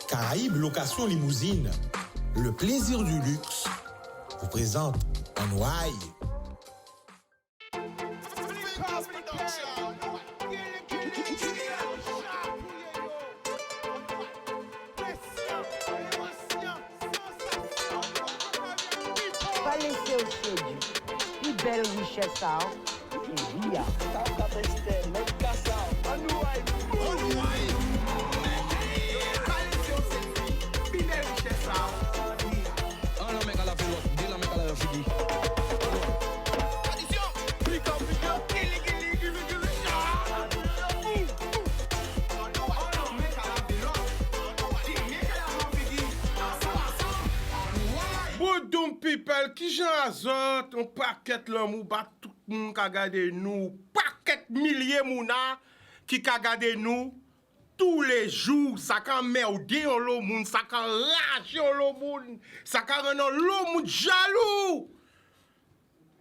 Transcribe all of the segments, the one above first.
Caraïbes Location Limousine, le plaisir du luxe, vous présente un ouaille. Pas laisser au séduit, plus belle richesse à et via. Boudoum people, qui j'en azot, on paquet l'amour, bat tout le monde qui a gardé nous, paquet milliers mouna qui a gardé nous, tous les jours, ça can merder on le monde, ça can lâcher on le monde, ça can rendre le monde jaloux.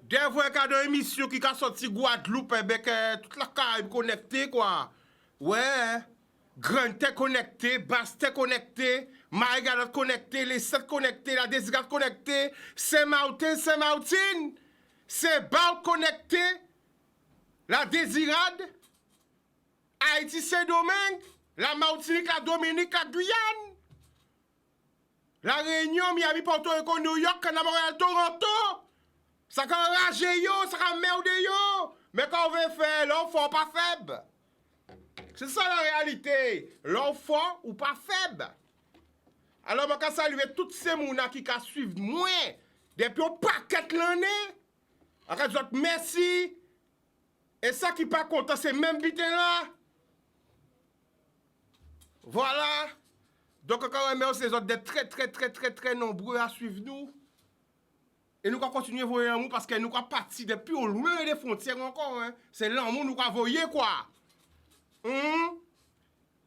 Des fois, il y a une émission qui a sorti Guadeloupe, avec toute la Caraïbe connectée, quoi. Ouais. Grande Terre connectée, Basse Terre connectée, Marie-Galette connectée, les 7 connectés, la Désirade connectée, Saint-Martin, Saint-Bal connecté, la Désirade, Haïti, Saint-Domingue, la Martinique, la Dominique, la Guyane, la Réunion, Miami, Porto Rico, New York, Canada, Montréal, Toronto. Ça can rage yo, ça can merde yo. Mais quand on veut faire, l'homme fort pas faible. C'est ça la réalité. L'homme fort ou pas faible. Alors, je vais saluer tous ces gens qui suivent moi depuis un paquet l'année. Alors, je dis merci. Et ça qui pas content, c'est même bitin là. Voilà. Donc, quand même, c'est très nombreux à suivre nous. Et nous allons continuer à voyer l'amour parce que nous allons partir depuis au loin des frontières encore. Hein. C'est l'amour nous allons voyer quoi.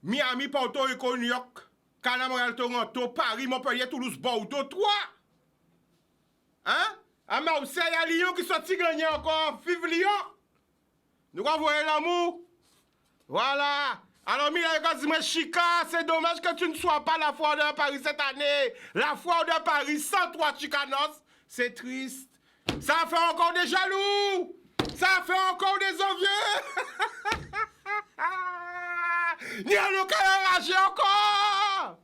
Miami, Porto Rico, New York, Canada, Montréal, Toronto, Paris, Montpellier, Toulouse, Bordeaux, 3. Hein? À Marseille, à Lyon qui sont gagnés encore. Vive Lyon. Nous allons voyer l'amour. Voilà. Alors, Mila, dit moi, Chica, c'est dommage que tu ne sois pas la foire de Paris cette année. La foire de Paris sans toi, Chicanos. C'est triste. Ça fait encore des jaloux. Ça fait encore des envieux. Ni à nous enragé encore.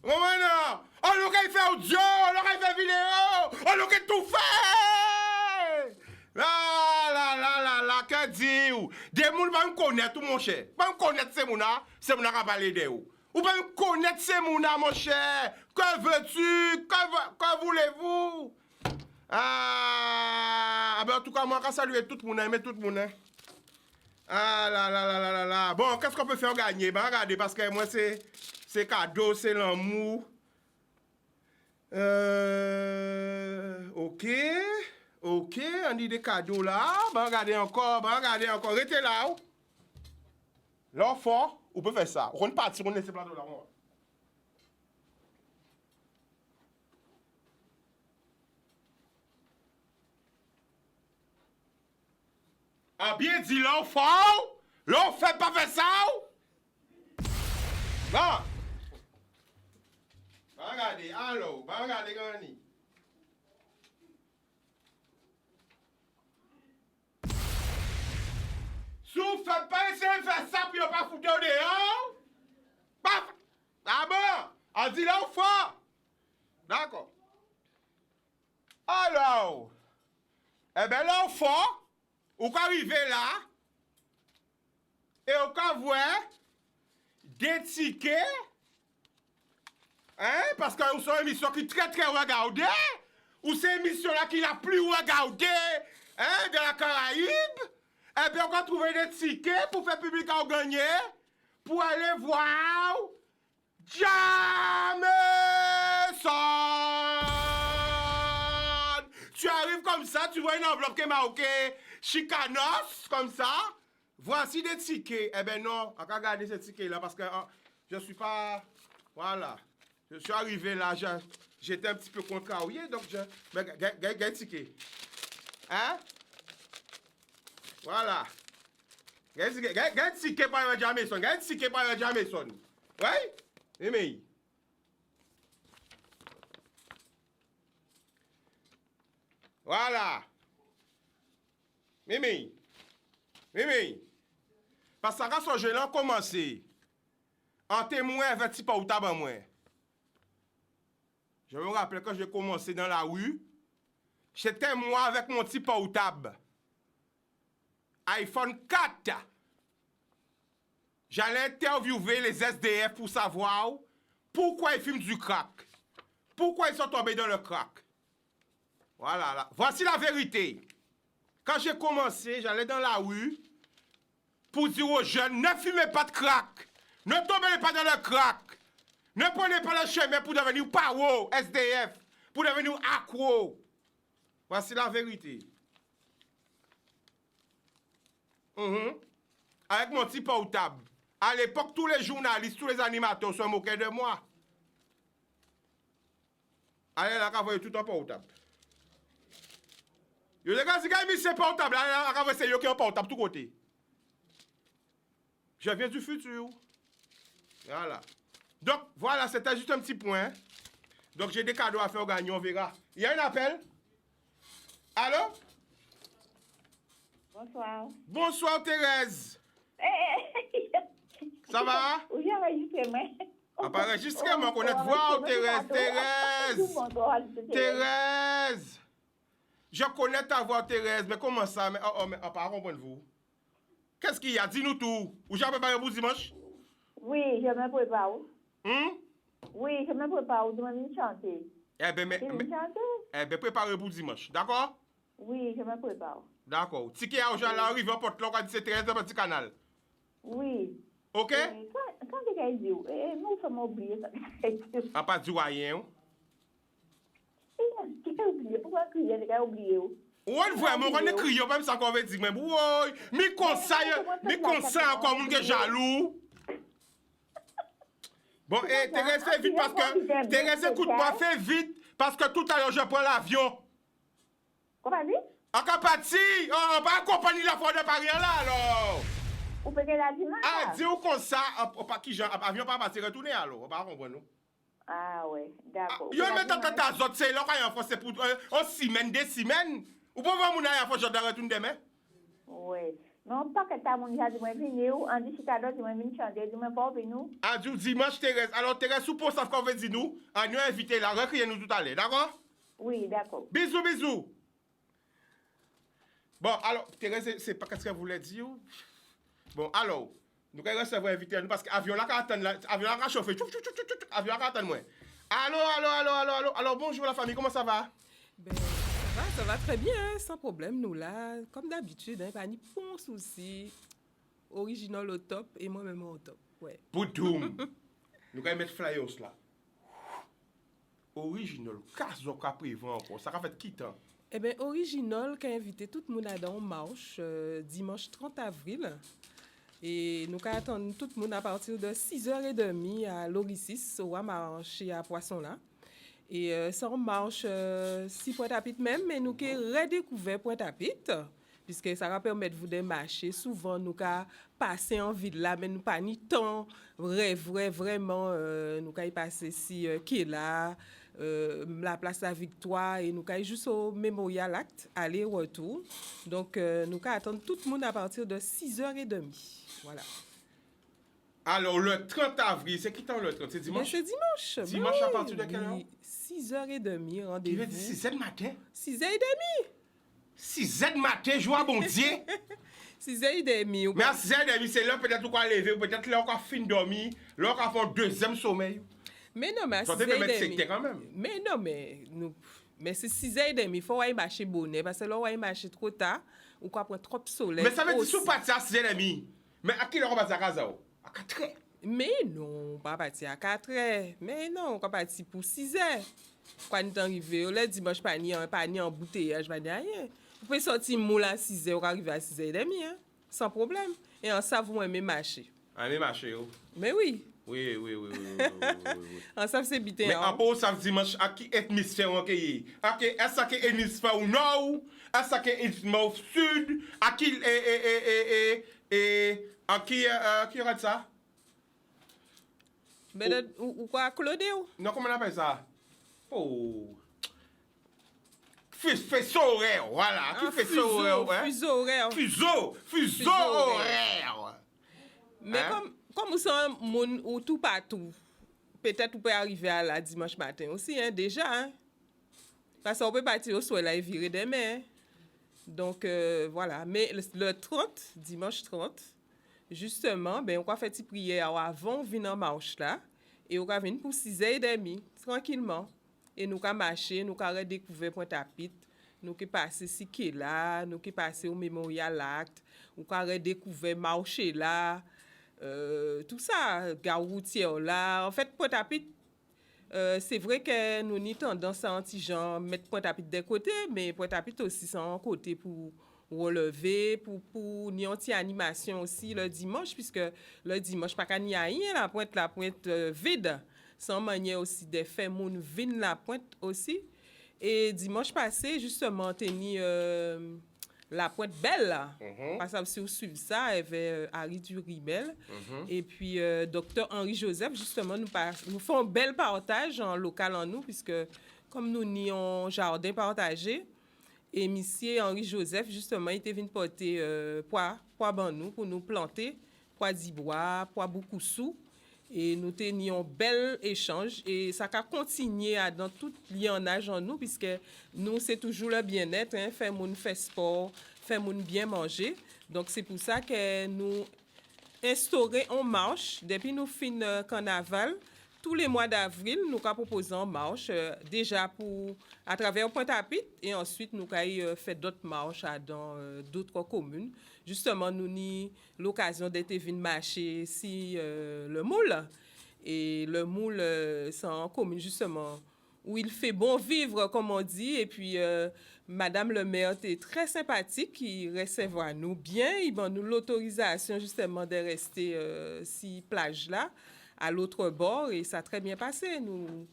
Maintenant, on nous fait audio, on nous fait vidéo, on nous tout fait. La, que dit-vous? Des gens vont me connaître, mon cher. Pas me connaître ces gens-là, c'est mon qui va parler de vous. Ou pas me connaître ces gens-là, mon cher. Que veux-tu? Que voulez-vous? Ben en tout cas, moi, je salue tout le monde, aimer tout le monde. Hein. Là. Bon, qu'est-ce qu'on peut faire gagner? Ben, regardez, parce que moi, c'est cadeau, c'est l'amour. Ok, on dit des cadeaux là. Ben, regardez encore. Restez là. L'enfant, on peut faire ça. On partir, on laisse ce plateau là. Ah bien dit l'enfant, l'enfant pas fait ça. Non. Regardez, allô, regardez Gani. Si vous faites pas essayer de faire ça puis on pas foutre dehors. Paf. Ah bon, on dit l'enfant. D'accord. Alors, eh bien l'enfant, ou quand arriver là, et on peut voir des tickets, hein, parce que c'est une émission qui est très regardée, ou c'est une émission là qui est la plus regardée, hein, de la Caraïbe, et bien on peut trouver des tickets pour faire public à gagner, pour aller voir Jameson. Tu arrives comme ça, tu vois une enveloppe qui est marquée Chicanos, comme ça. Voici des tickets. Eh ben non, on va garder ces tickets-là parce que je ne suis pas... Voilà. Je suis arrivé là, j'étais un petit peu contrarié, donc je... Mais gagne ticket. Hein? Voilà. Gagne ticket par Jameson. Gagne ticket par Jameson. Oui? Oui, mais... Voilà. Mimi. Parce que quand je l'ai commencé, en témoin avec petit pas ou tabac moi. Je me rappelle quand j'ai commencé dans la rue, j'étais moi avec mon petit pas ou tab. iPhone 4. J'allais interviewer les SDF pour savoir pourquoi ils fument du crack. Pourquoi ils sont tombés dans le crack. Voilà, là. Voici la vérité. Quand j'ai commencé, j'allais dans la rue pour dire aux jeunes, ne fumez pas de crack. Ne tombez pas dans le crack. Ne prenez pas le chemin pour devenir paro, SDF, pour devenir accro. Voici la vérité. Avec mon petit portable. À l'époque, tous les journalistes, tous les animateurs se moquaient de moi. Allez, là, vous voyez tout un portable. Yo, les gars, c'est portable. Allez, là, vous voyez, c'est un portable, tout côté. Je viens du futur. Voilà. Donc, voilà, c'était juste un petit point. Donc, j'ai des cadeaux à faire au gagnant, on verra. Il y a un appel? Allô? Bonsoir. Bonsoir, Thérèse. Ça va? Où j'ai enregistré, mais... Ah, pas enregistré, mais on connaît voix, Thérèse. Thérèse. Je connais ta voix, Thérèse, mais comment ça? Mais, pas comprendre vous. Qu'est-ce qu'il y a? Dis-nous tout. Ou j'ai préparé pour dimanche? Oui, je me prépare. Oui, je me prépare. Je vais chanter. Eh bien, préparez pour dimanche. D'accord? Oui, je me prépare. D'accord. Ticket à Ojan, là, arrive en porte, là, on dit c'est Thérèse dans le petit canal. Oui. OK? Quand quelqu'un dit, nous sommes oubliés ça. Ah, pas du rien. Quelqu'un oublié. Pourquoi crier? Quelqu'un oublié? Ouais, vraiment, on est crié, même ça qu'on veut dire, mais oui, mi conseil encore, moun que jaloux. Bon, Thérèse, fais vite parce que, Thérèse, écoute-moi, fais vite, parce que tout à l'heure, je prends l'avion. Comment dit? En capati, on va accompagner la fois de Paris là, alors. Ou peut-être la dimanche? Ah, dis-vous comme ça, pas qui genre, avion pas partir retourner, alors, on va comprendre, nous. Ah, ouais, d'accord. Yo, mais tant que autres, c'est là, quand il y a un fois, c'est pour, une semaine, 2 semaines. Ou pas voir mon aïe, faut que je retourne demain? Oui. Non, pas que ta moun dit moi venir ou en dit Chicago dit moi venir chanter, dit moi pas venir. Ah, dimanche Thérèse. Alors Thérèse, sous pour ça qu'on veut dire nous, à nous inviter là, recueillir nous tout à l'heure, d'accord? Oui, d'accord. Bisous. Bon, alors Thérèse, c'est pas qu'est-ce qu'elle voulait dire? Bon, alors, nous allons recevoir inviter nous parce que l'avion là qui attend là, avion là qui chauffe, avion là qui attend moi. Allô. Alors bonjour la famille, comment ça va? Ben, ça va très bien, hein, sans problème, nous là, comme d'habitude, hein, pas ni bon souci. Original au top et moi-même au top, ouais. Boudoum. Nous allons mettre flyers là. Original, qu'est-ce qu'on a prévu encore? Ça va faire qui temps? Eh bien, Original qui a invité tout le monde à dans marche dimanche 30 avril. Et nous attendons tout le monde à partir de 6h30 à l'Oricis, au marché à Poisson là. Et ça on marche si Pointe-à-Pitre même, mais nous avons redécouvert Pointe-à-Pitre, puisque ça va permettre de vous de marcher. Souvent, nous avons passé en ville là, mais nous pas ni temps vraiment, nous avons passé si qui est là, la place de la Victoire, et nous avons juste au Mémorial Act, aller-retour. Donc, nous allons attendre tout le monde à partir de 6h30. Voilà. Alors, le 30 avril, c'est qui temps le 30? C'est dimanche? Mais c'est dimanche. Dimanche à partir de quelle heure? 6h30, rendez-vous. Tu veux dire 6h matin? 6h30. 6h matin, joie bon Dieu. 6h30. Mais à 6h30, c'est là peut-être qu'on va lever, peut-être là on va fin dormir, là on va faire un deuxième sommeil. Mais non, mais à 6h30. Quand même. Mais non, mais c'est 6h30, il faut aller marcher bonnet, parce que là on va marcher trop tard, ou qu'on prend trop de soleil. Mais ça veut dire sous partir à 6h30. Mais à quelle heure on va à casa? À 4h. Mais non, pas partir à 4h. Mais non, on va partir pour 6h. Quand on est arrivé, le dimanche, pas ni en bouteillage, pas ni rien. Vous pouvez sortir moule à 6h, on va arriver à 6h30, hein, sans problème. Et en ça, vous aimez marcher. Aimez marcher, oh. Mais oui. Oui. En ça, c'est bité. Mais en pour ça, dimanche, à qui hémisphère on est? Est-ce que c'est hémisphère au nord? Est-ce que c'est hémisphère au sud? À qui regarde ça? Mais ou quoi, Claude? Non, comment on appelle ça? Oh. Fuseau horaire, voilà. Qui fuseau horaire, ouais. Fuseau horaire. Fuseau horaire. Mais comme vous sont moun ou tout partout, peut-être vous pouvez arriver à la dimanche matin aussi, hein, déjà. Hein? Parce qu'on peut partir au soleil et virer demain. Hein? Donc, voilà. Mais le 30, dimanche 30, justement, ben, on va faire une prière avant de venir en marche là. Et on va venir pour 6h30, tranquillement. Et nous allons marcher, nous allons redécouvrir Pointe-à-Pitre, nous allons passer ici là, nous allons passer au Mémorial Acte, nous allons redécouvrir marcher là, tout ça, gare routière là. En fait, Pointe-à-Pitre, c'est vrai que nous avons tendance à anti-gens mettre Pointe-à-Pitre d'un côté, mais Pointe-à-Pitre aussi, c'est un côté pour relever, pour une anti-animation aussi le dimanche, puisque le dimanche, pas qu'il n'y a rien, la pointe vide, sans manière aussi de faire mon vin la pointe aussi. Et dimanche passé, justement, tenu la pointe belle, là. Parce que si vous suivez ça, il y avait Harry Durimel. Et puis, docteur Henri Joseph, justement, nous faisons un bel partage en local en nous, puisque comme nous n'y un jardin partagé, et monsieur Henri Joseph, justement, il était venu porter pois ban nous pour nous planter, pois d'ibois, pois boukoussou. Et nous tenions un bel échange. Et ça a continué dans tout lionnage en nous, puisque nous, c'est toujours le bien-être, hein, faire moun faire sport, faire moun bien manger. Donc, c'est pour ça que nous instaurons en marche, depuis nous fin carnaval, tous les mois d'avril, nous avons proposé en marche, déjà à travers Pointe-à-Pitre, et ensuite nous avons fait d'autres marches dans d'autres communes. Justement, nous avons l'occasion d'être venus marcher ici le Moule. Et le Moule, c'est une commune justement où il fait bon vivre, comme on dit. Et puis, Madame le maire était très sympathique, il recevra nous bien, il m'a nous l'autorisation justement de rester si plage-là, à l'autre bord, et ça a très bien passé. Nous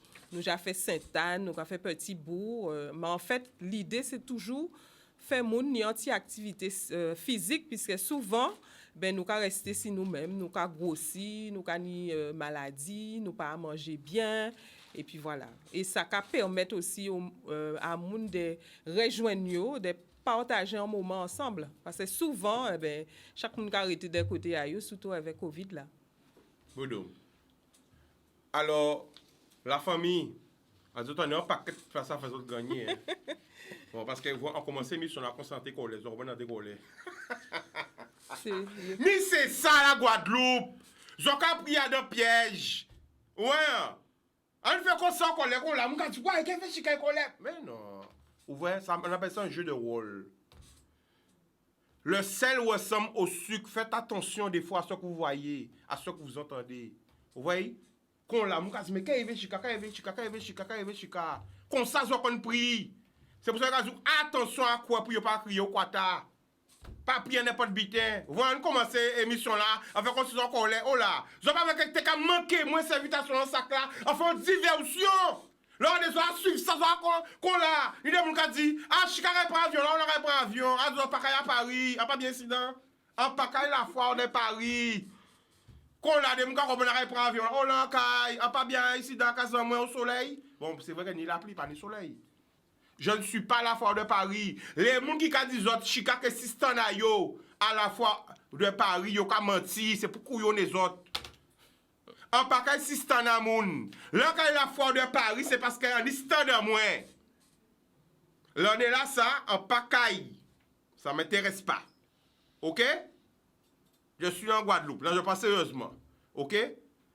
avons fait Sainte-Anne, nous avons fait Petit-Bourg. Mais en fait, l'idée, c'est toujours faire une anti-activité physique, puisque souvent, ben, nous avons resté si nous-mêmes, nous avons grossi, nous avons ni maladie, nous pas manger bien. Et puis voilà. Et ça permet aussi à moun de rejoindre, de partager un moment ensemble. Parce que souvent, ben, chaque monde a arrêté d'un côté à eux, surtout avec Covid là. Boudou. Alors, la famille, on a un paquet de faire ça, faire autres gagner. Hein. Bon, parce qu'on commence l'émission, on a concentré qu'on les on a décollé. Mais c'est ça la Guadeloupe. J'en ai pris à deux pièges. Ouais. On fait comme ça qu'on les qu'on l'a. On dit, ouais, qu'est-ce que c'est qu'on l'a? Mais non. Ouais, ça, on appelle ça un jeu de rôle. Le sel ressemble au sucre. Faites attention des fois à ce que vous voyez, à ce que vous entendez. Vous voyez? Qu'on l'a, on dit, mais qu'est-ce que c'est? Comme ça, on prie. C'est pour ça que je dis, attention à quoi pour ne pas crier au quata. Pas prier n'importe bitin. Vous voyez, on commence l'émission là, avec on se dit qu'on l'est. Oh là, je ne vais pas que tu as manqué, moi, cette invitation dans ce sac là, enfin, diversion. Là, on est à suivre ça, qu'on l'a. Il y a des gens qui disent, ah, Chicago prend avion, là, on aurait pris avion. Ah, on pas à Paris, ah, pas bien incident. En Pacaille, la fois, on est Paris. Qu'on l'a, des gens qui aurait pris avion. Oh là, ah, pas bien ici, dans la moi au soleil. Bon, c'est vrai qu'il n'y a ni la pluie, pas ni le soleil. Je ne suis pas à la foire de Paris. Les gens qui disent autres, Chicago assistant à la foire de Paris, ils ont menti, c'est pour couillon les autres. En pas qu'un assistant à moun. Là, quand la foire de Paris, c'est parce qu'il y a un assistant de moi. Là, on est là, ça, en pacaille. Ça ne m'intéresse pas. OK? Je suis en Guadeloupe. Là, je pense sérieusement. OK?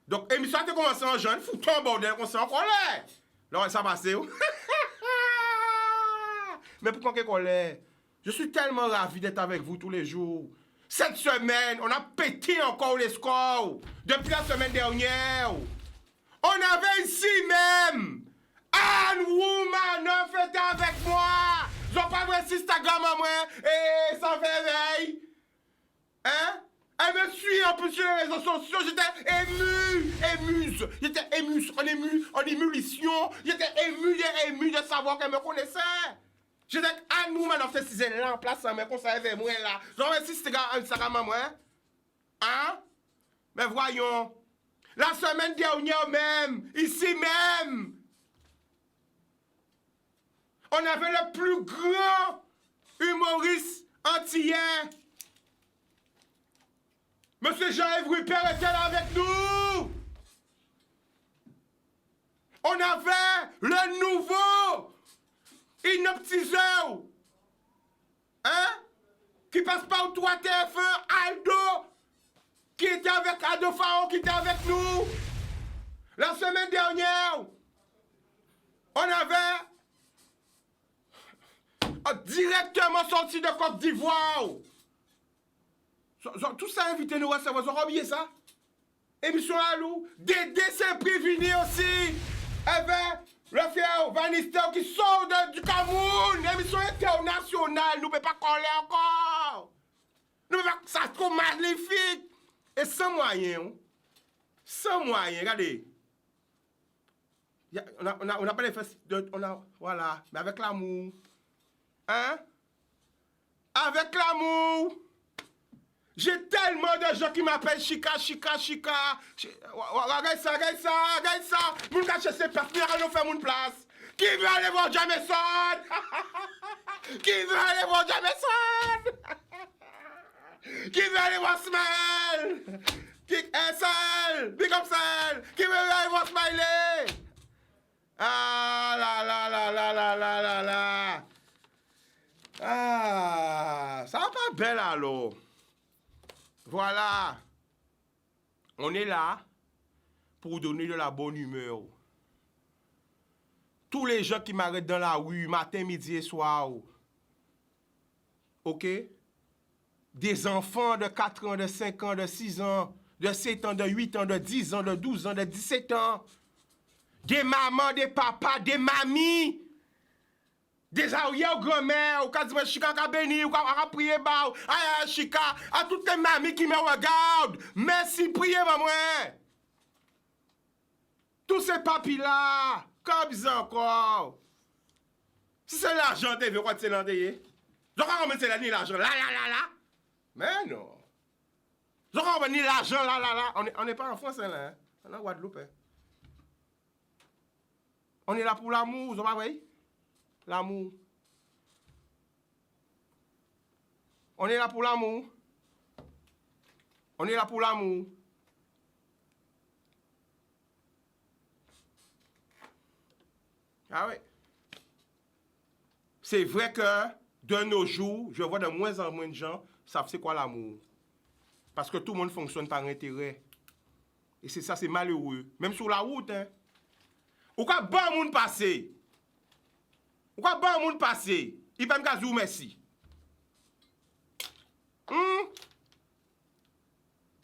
Donc, émission a commencé en jeune, fout un bordel, on s'est encore là. Là, ça passe où? Mais pourquoi qu'on l'est? Je suis tellement ravi d'être avec vous tous les jours. Cette semaine, on a pété encore les scores. Depuis la semaine dernière. On avait ici même Anne Woman fait avec moi. J'en pas vrai Instagram à moi. Et ça fait veille. Hein? Elle me suit en plus sur les réseaux sociaux. J'étais ému. J'étais ému en émulsion. J'étais ému de savoir qu'elle me connaissait. J'étais à nous, maintenant, fait 6 ans en place, mais qu'on savait moi là. Genre, si c'était un Instagram à moi. Hein? Mais voyons. La semaine dernière même, ici même. On avait le plus grand humoriste antillais. Monsieur Jean-Yves Rupert était là avec nous. On avait le nouveau hypnotiseur, hein, qui passe par au 3 TF1, Aldo, qui était avec Aldo Faro, qui était avec nous. La semaine dernière, on avait directement sorti de Côte d'Ivoire. Tout ça invité nous à savoir, vous avez oublié ça? Émission à loup, Dédé Saint-Prévini aussi. Avec le frère Van Nistelrooy qui sort du Cameroun. Émission internationale, nous ne pouvons pas coller encore. Nous ne pouvons pas, ça trop magnifique. Et sans moyen, regardez. On n'a pas les fesses, voilà, mais avec l'amour. Hein? Avec l'amour. J'ai tellement de gens qui m'appellent Chica. Regarde ça. Moun ka chercher partenaire, nous fait mon place. Qui veut aller voir Jameson? Qui veut aller voir Jameson? Qui veut aller voir Smile? Sel, Big Up Sel. Qui veut aller voir Smiley? Ah là. Ah, ça va pas belle alors. Voilà. On est là pour donner de la bonne humeur. Tous les gens qui m'arrêtent dans la rue, matin, midi et soir. OK? Des enfants de 4 ans, de 5 ans, de 6 ans, de 7 ans, de 8 ans, de 10 ans, de 12 ans, de 17 ans. Des mamans, des papas, des mamies. Des arrière-grand-mères, ou quasiment Chica qui béni, ou qui a prié, aïe, Chica, à toutes les mamies qui me regardent. Merci, priez, maman. Tous ces papis-là, comme ça encore. Si c'est l'argent, tu veux quoi tu sais l'endeuiller? Je crois qu'on met l'argent, là. Mais non. Je crois qu'on met l'argent, là. On n'est pas en France, là. Hein? On est en Guadeloupe. Hein? On est là pour l'amour, vous voyez? L'amour. On est là pour l'amour. On est là pour l'amour. Ah oui. C'est vrai que de nos jours, je vois de moins en moins de gens savent c'est quoi l'amour. Parce que tout le monde fonctionne par intérêt. Et c'est ça, c'est malheureux. Même sur la route, hein. Ou quand bon monde passer. Ou quand bon monde passer, il va me dire merci.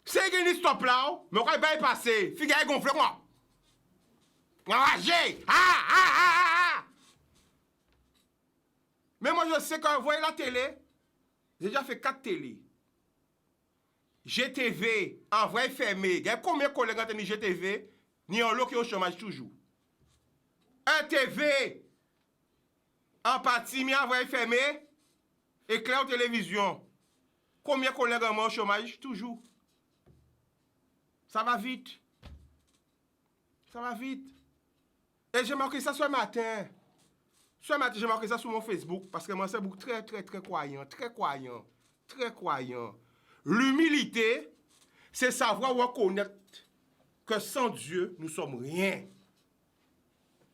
C'est qu'il y a stop là, mais quand il va y passer, il va gonfler moi. Enragé. Mais moi je sais quand vous voyez la télé, j'ai déjà fait 4 télés. GTV, en vrai fermé. Il y a combien de collègues qui ont GTV? Ni en lot qui est au chômage toujours. Un TV, en partie, mais en vrai fermé. Éclair télévision. Combien de collègues ont au chômage? Toujours. Ça va vite. Ça va vite. Et j'ai marqué ça ce matin. Ce matin, j'ai marqué ça sur mon Facebook. Parce que moi, c'est beaucoup très croyant. Très croyant. L'humilité, c'est savoir reconnaître que sans Dieu, nous sommes rien.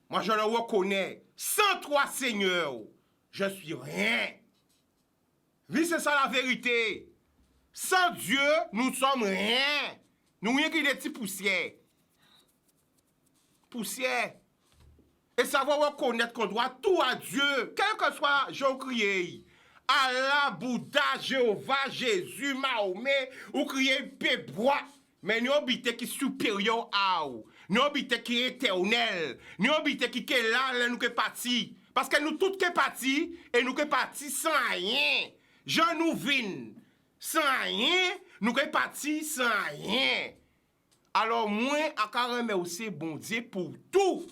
Moi, je le reconnais. Sans toi, Seigneur, je suis rien. Oui, c'est ça la vérité. Sans Dieu, nous sommes rien. Nous rien que des petits poussières. Poussières. Et savoir reconnaître qu'on doit tout à Dieu, quel que soit Jésus-Christ. Allah, Bouddha, Jéhovah, Jésus, Mahomet, ou crier pébois. Mais nous habitons qui est supérieur à vous. Nous habitons qui est éternel. Nous habitons qui est là, nous qui est parti. Parce que nous tous qui est parti, et nous qui est parti sans rien. Je nous vine sans rien, nous qui est parti sans rien. Alors moi, à carrément aussi bon Dieu pour tout.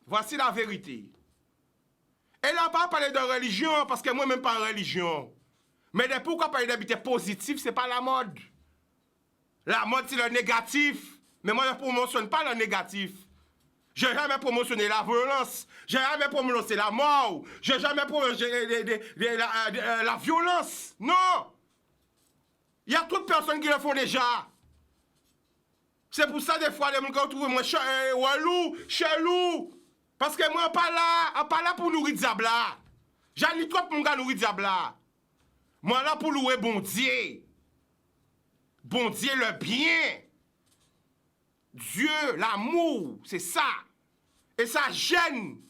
Voici la vérité. Et là, pas parler de religion, parce que moi, même pas religion. Mais de pourquoi parler d'habitude positif, c'est pas la mode. La mode, c'est le négatif. Mais moi, je ne promotionne pas le négatif. J'ai jamais promotionné la violence. J'ai jamais promotionné la mort. J'ai jamais promotionné la violence. Non. Il y a trop de personnes qui le font déjà. C'est pour ça, des fois, les gens trouvent moi walou, chelou. Parce que moi, pas là pour nourrir Diabla. J'en ai trop de monde qui nourrir Diabla. Moi, là pour louer bon Dieu. Bon Dieu, le bien. Dieu, l'amour, c'est ça. Et ça gêne.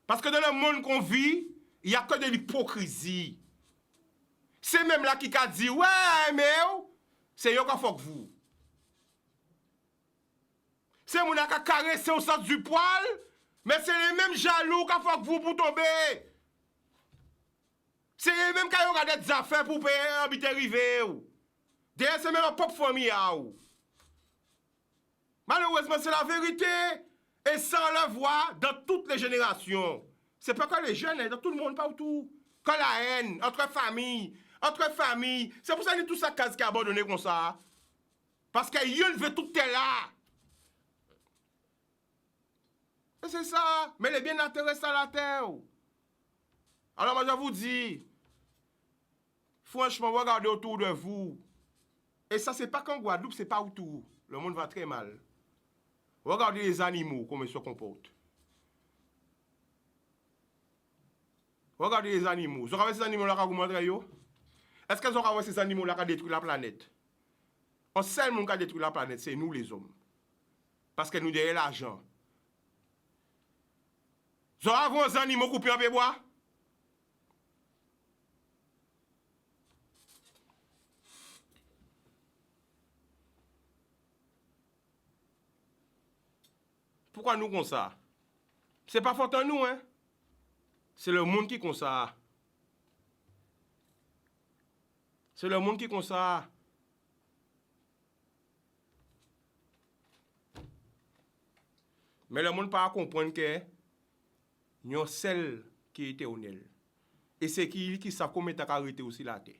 Parce que dans le monde qu'on vit, il n'y a que de l'hypocrisie. C'est même là qui a dit, ouais, mais c'est yo qui faut que vous. C'est mon qui a caressé au centre du poil, mais c'est les mêmes jaloux qui faut que vous pour tomber. C'est les mêmes qui ont des affaires pour payer habiter rivé. D'ailleurs, c'est même un propre famille. Malheureusement, c'est la vérité. Et ça, on le voit dans toutes les générations. C'est pas que les jeunes, dans tout le monde, partout. Que la haine, entre familles. C'est pour ça que tout ça case qui a abandonné comme ça. Parce que Dieu veut tout est là. Et c'est ça. Mais les bien-être restent à la terre. Alors moi, je vous dis, franchement, regardez autour de vous. Et ça, c'est pas qu'en Guadeloupe, c'est pas autour. Le monde va très mal. Regardez les animaux, comment ils se comportent. Regardez les animaux. Vous avez ces animaux-là qui vous montrent? Est-ce que vous avez ces animaux-là qui détruisent la planète? Le seul monde qui détruit la planète, c'est nous les hommes. Parce que nous avons l'argent. Vous avez des animaux coupés en bois? Pourquoi nous comme ça? C'est pas faute en nous, hein? C'est le monde qui comme ça. C'est le monde qui comme ça. Mais le monde pas comprendre que il y a celle qui était honnête. Et c'est qui savent combien de temps arrêté aussi la terre.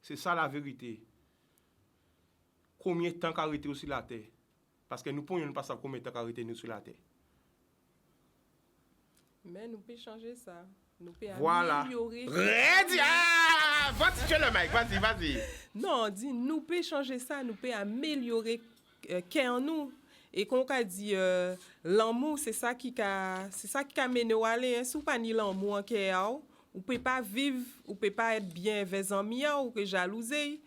C'est ça la vérité. Combien de temps arrêté aussi la terre? Parce que nous ne pouvons pas savoir combien de temps arrêté nous sur la terre. Mais nous pouvons changer ça. Nous pouvons améliorer. Ready! Ah! Vas-y, le mic, vas-y. Non, dit, nous pouvons changer ça, nous pouvons améliorer qu'est en nous. Et qu'on a dit, l'amour, c'est ça qui a mené à aller. Si vous n'avez pas l'amour en qu'est, vous ne pouvez pas vivre, vous ne pouvez pas être bien avec les amis, ou que jalouser.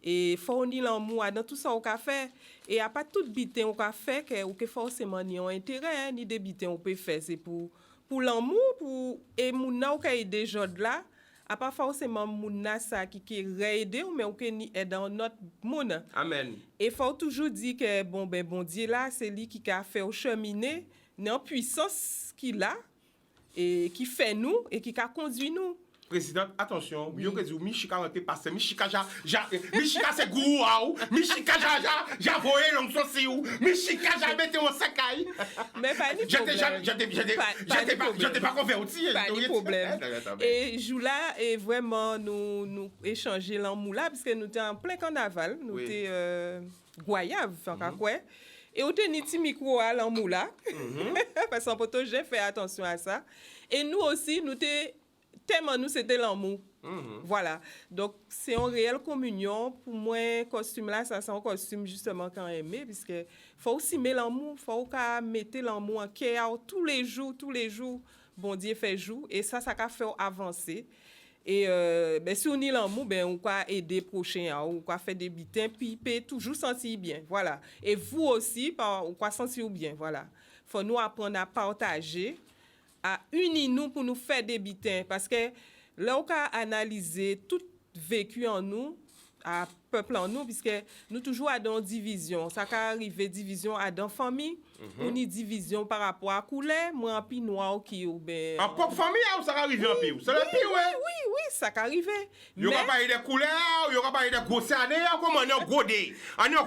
Et fournir l'amour dans tout ça qu'on a fait. Et a pas tout bitin qu'on a fait que forcément ni un intérêt ni des bitins on peut faire c'est pour l'amour pour et mouna qui aider jod là a pas forcément mouna ça qui aider mais on ni aide dans notre monde. Amen. Et faut toujours dire que bon Dieu là c'est lui qui a fait au cheminer dans puissance qu'il a et qui fait nous et qui a conduit nous. Président, attention, oui. Que dit Michika rentre passé, Michika c'est gourou, Michika j'ai voyé l'onction c'est où, Michika j'ai metté mon sacaille. Mais pas de problème. J'étais pas converti. Pas de problème. Et Joula est vraiment nous échanger l'amour là parce que nous étions en plein carnaval, nous étions goyave enfin quoi. Et on tenait petit micro à l'amour là. Parce qu'en poto j'ai fait attention à ça. Et nous aussi nous étions tellement nous c'était l'amour. Voilà. Donc c'est une réelle communion pour moi costume là ça c'est un costume justement quand aimé puisque faut aussi mettre l'amour, faut qu'à mettre l'amour en cœur tous les jours bon Dieu fait jour et ça qu'a fait avancer. Et si on y l'amour on va aider prochain on va faire des bitins puis toujours sentir bien. Voilà. Et vous aussi on va sentir bien. Voilà. Faut nous apprendre à partager à unir nous pour nous faire des bitins parce que là on a analysé tout vécu en nous à peuple en nous puisque nous toujours à dans division ça peut arriver division à dans famille on y division par rapport à couleur moi en pi noir qui ou ben en propre famille ça arrive en pire c'est le pire oui ça peut arriver il y aura pas des couleurs il y aura pas des gros années comme on a godé on a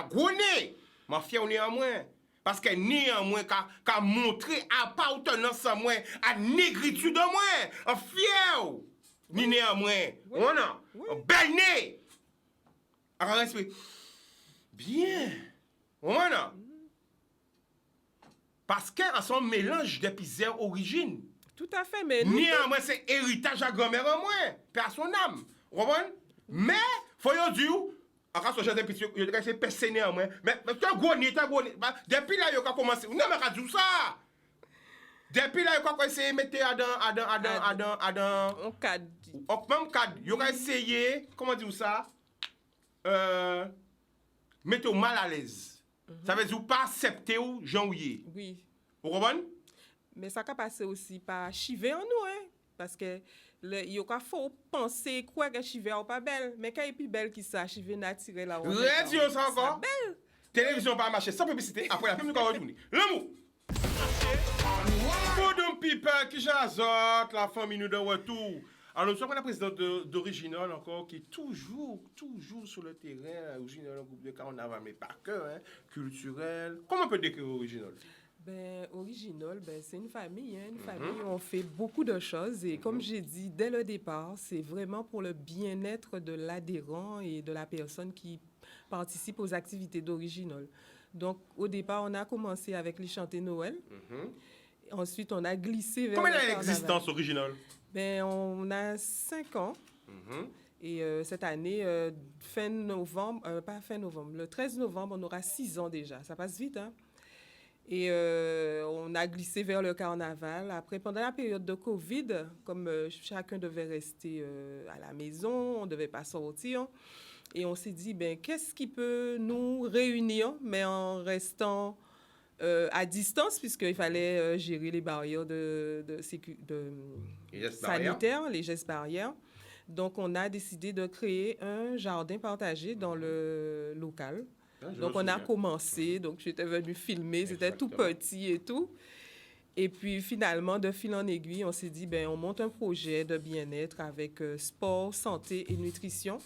godé ma fille on est en moins. Parce que néanmoins, qu'a montré appartenance à moi, à négritude de moi, en fier, ni néanmoins, on a, bel nez, à respect. Bien. Voilà. Parce qu'elles sont mélange de plusieurs origines. Tout à fait, mais nous... Néanmoins, c'est héritage à grand-mère en moins, père son âme. Vous comprenez? Mais, faut y dire, en cas de j'ai des petits, il y a des personnes en moins. Mais, tu as gros nez. Depuis là, il y a commencé. Non, mais pas dire ça. Depuis là, il y a essayé de mettre on cadre. même cadre, il y a essayé, comment dire ça? Mettre mal à l'aise. Ça veut dire pas accepter ou janvier. Oui. Vous comprenez? Mais ça peut passer aussi par chiver en nous, hein? Parce que il y a faut penser quoi que chiver ou pas belle, mais quand il est plus belle qui ça, chiver naturel là. Radio ça encore. Belle. Télévision pas marcher sans publicité. Après la pub nous retourner. L'amour. Pour people qui j'azote, la famille nous de retour. Alors nous sommes la présidente d'Original encore qui est toujours sur le terrain. Original, un groupe de carnaval mais pas que hein, culturel. Comment on peut décrire Original? Ben, Original, ben, c'est une famille. Hein, une famille où on fait beaucoup de choses. Et comme j'ai dit dès le départ, c'est vraiment pour le bien-être de l'adhérent et de la personne qui participe aux activités d'Original. Donc, au départ, on a commencé avec les chantés Noël. Ensuite, on a glissé vers Combien le d'années carnaval. d'existence Original? Ben, on a 5 ans. Et cette année, fin novembre, pas fin novembre, le 13 novembre, on aura 6 ans déjà. Ça passe vite, hein? Et on a glissé vers le carnaval. Après, pendant la période de COVID, comme chacun devait rester à la maison, on ne devait pas sortir, et on s'est dit, ben, qu'est-ce qui peut nous réunir, mais en restant à distance, puisqu'il fallait gérer les barrières sanitaires, les gestes barrières. Donc, on a décidé de créer un jardin partagé dans le local. Donc, on a commencé. Donc, j'étais venue filmer. C'était tout petit et tout. Et puis, finalement, de fil en aiguille, on s'est dit, ben, on monte un projet de bien-être avec sport, santé et nutrition.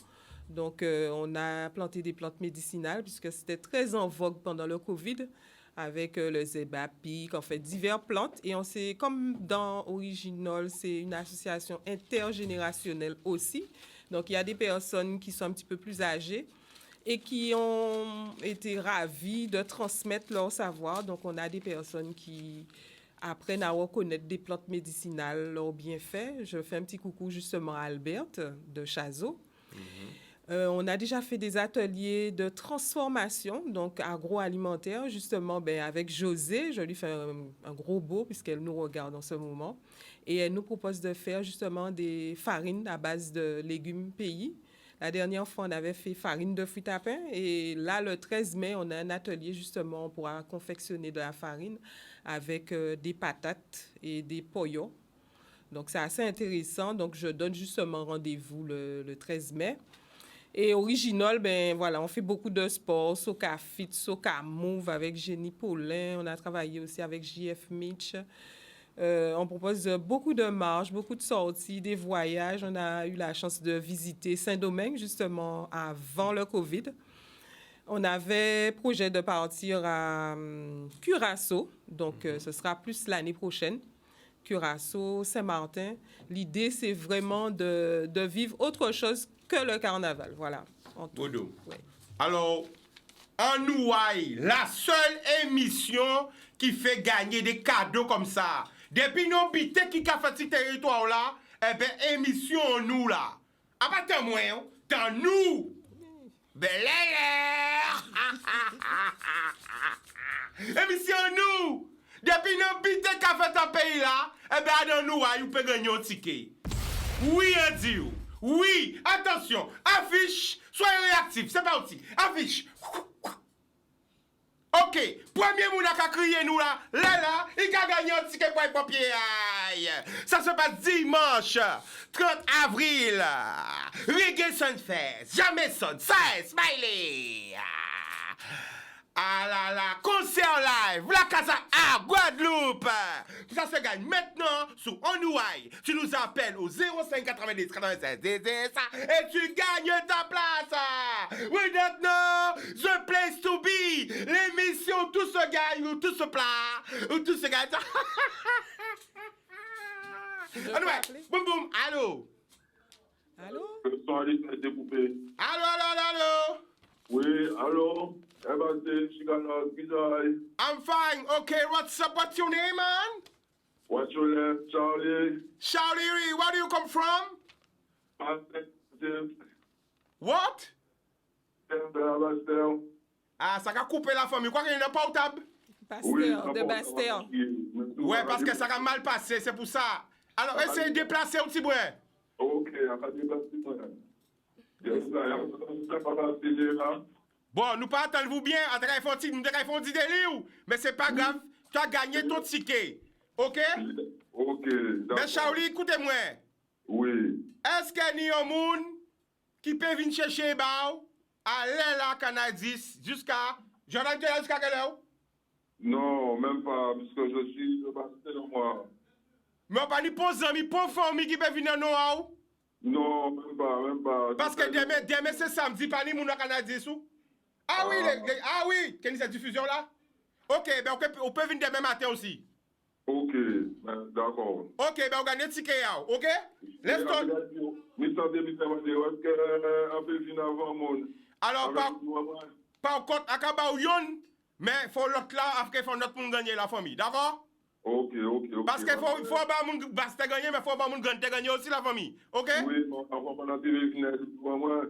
Donc, on a planté des plantes médicinales puisque c'était très en vogue pendant le COVID avec le zébapic, en fait, diverses plantes. Et on s'est, comme dans Original, c'est une association intergénérationnelle aussi. Donc, il y a des personnes qui sont un petit peu plus âgées et qui ont été ravis de transmettre leur savoir. Donc, on a des personnes qui apprennent à reconnaître des plantes médicinales, leurs bienfaits. Je fais un petit coucou justement à Alberte de Chazot. On a déjà fait des ateliers de transformation, donc agroalimentaire, justement ben, avec José. Je lui fais un gros beau puisqu'elle nous regarde en ce moment. Et elle nous propose de faire justement des farines à base de légumes pays. La dernière fois, on avait fait farine de fruits à pain. Et là, le 13 mai, on a un atelier, justement, on pourra confectionner de la farine avec des patates et des poyos. Donc, c'est assez intéressant. Donc, je donne justement rendez-vous le 13 mai. Et Original, ben voilà, on fait beaucoup de sport, Soca Fit, Soca Move avec Jenny Paulin. On a travaillé aussi avec JF Mitch. On propose beaucoup de marches, beaucoup de sorties, des voyages. On a eu la chance de visiter Saint-Domingue, justement, avant le COVID. On avait projet de partir à Curaçao, donc ce sera plus l'année prochaine. Curaçao, Saint-Martin. L'idée, c'est vraiment de vivre autre chose que le carnaval. Voilà. Bodo. Ouais. Alors, Anouaï, la seule émission qui fait gagner des cadeaux comme ça. Depuis nos bités qui a fait ce territoire là, eh bien, émission nous là. Ah pas tant moi, hein? Tant nous. Bel air. Émission nous. Depuis nos bités qui a fait un pays là, eh bien, Anouaï, vous pouvez gagner un ticket. Oui, Dieu. Oui, attention, affiche, soyez réactifs, c'est parti, affiche. Ok, premier moun a crié nous là, il a gagné un ticket pour les papiers. Ça se passe dimanche, 30 avril. Reggae Sunfest, jamais son, 16, smiley. Ah là là, concert live, la Casa à Guadeloupe. Ça se gagne maintenant sur Onouaï. Tu nous appelles au 05 90 96 et tu gagnes ta place. We don't know the place to be. L'émission tout se gagne ou tout se plat ou tout se gagne. Anyway, boum boum, allô. Allô? Allô? Allô. Oui, allô? I'm fine. Okay, what's up? What's your name, man? What's your name, Charlie? Charlie, where do you come from? What? Ah, ça va couper la famille. Quoi qu'il y a un portable? Pasteur, de Pasteur. Ouais, parce que ça a mal passé, c'est pour ça. Alors, essayez de déplacer un petit bout. Ok, on va déplacer. Bon, nous pas attendre vous bien, nous devons dire délire, mais c'est pas grave, tu as gagné ton ticket. Ok? Ok, Mais Charlie, écoutez-moi. Oui. Est-ce qu'il y a un monde qui peut venir chercher Bao, aller là, Canadis, jusqu'à. Jordan, tu es là jusqu'à quelle heure? Non, même pas, parce que je suis le pasteur, moi. Mais on pas ni pour amis, pour famille qui peut venir non? Non, même pas. Parce que demain c'est samedi, pas ni moun à Canadis ou? Ah oui, quelle est cette diffusion là? Ok, ben on peut venir demain matin aussi. Ok, d'accord. Ok, ben on gagne un ticket, ok? Laisse-toi. Mr. David, est-ce qu'on peut venir avant mon? Alors, par contre, à Kabaouyon, mais il faut l'autre là, après, il faut notre monde gagner la famille, d'accord? Ok. Parce qu'il faut pas moun baste gagner, mais il faut pas moun gagner aussi la famille, ok? Oui, avant qu'on a tiré moi.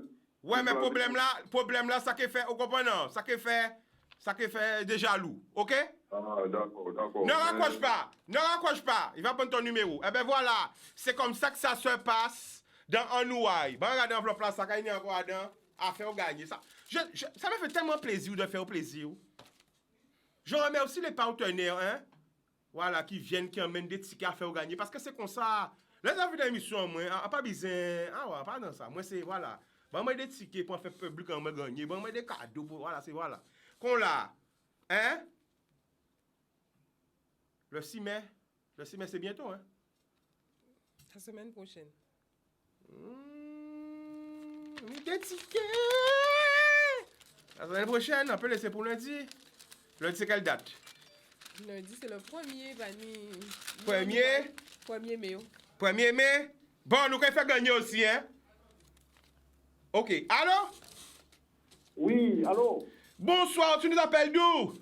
Ouais, mais problème là, ça qui fait, vous comprenez? Ça qui fait des jaloux, ok? Ah, d'accord. Ne raccroche pas, il va prendre ton numéro. Eh ben voilà, c'est comme ça que ça se passe dans un ouaille. Bon, regardez l'enveloppe là, ça gagne encore dedans, à faire gagner ça. Ça me fait tellement plaisir de faire plaisir. Je remets aussi les partenaires, hein? Voilà, qui viennent, qui emmènent des tickets à faire gagner. Parce que c'est comme ça. Les avis d'émission, moi, pas besoin. Ah ouais, pas dans ça. Moi, c'est, voilà. Bon, moi, des tickets pour faire public en me gagner. Bon, moi, des cadeaux pour, voilà, c'est voilà. Qu'on l'a. Hein? Le 6 mai, c'est bientôt, hein? La semaine prochaine. Des tickets! La semaine prochaine, on peut laisser pour lundi. Lundi, c'est quelle date? Lundi, c'est le 1er, Vanny. 1er mai. 1er mai? Bon, nous allons faire gagner aussi, hein? Ok. Allô? Oui, allô? Bonsoir, tu nous appelles d'où?